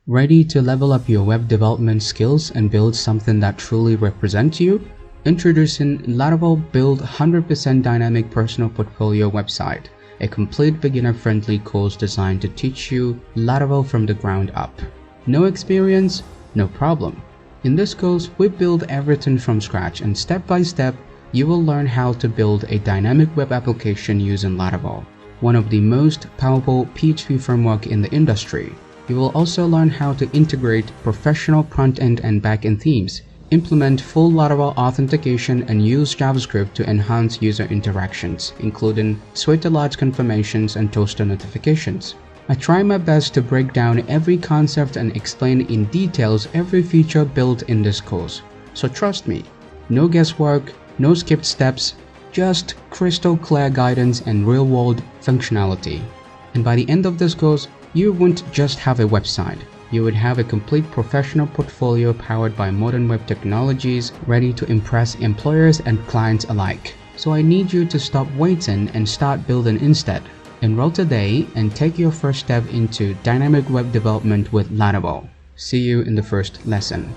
Ready to level up your web development skills and build something that truly represents you? Introducing Laravel Build 100% Dynamic Personal Portfolio Website, a complete beginner-friendly course designed to teach you Laravel from the ground up. No experience? No problem. In this course, we build everything from scratch, and step by step, you will learn how to build a dynamic web application using Laravel, one of the most powerful PHP framework in the industry. You will also learn how to integrate professional front-end and back-end themes, implement full Laravel authentication, and use JavaScript to enhance user interactions, including Sweet Alerts confirmations and toaster notifications. I try my best to break down every concept and explain in details every feature built in this course. So trust me, no guesswork, no skipped steps, just crystal clear guidance and real-world functionality. And by the end of this course, you won't just have a website. You would have a complete professional portfolio powered by modern web technologies, ready to impress employers and clients alike. So I need you to stop waiting and start building instead. Enroll today and take your first step into dynamic web development with Laravel. See you in the first lesson.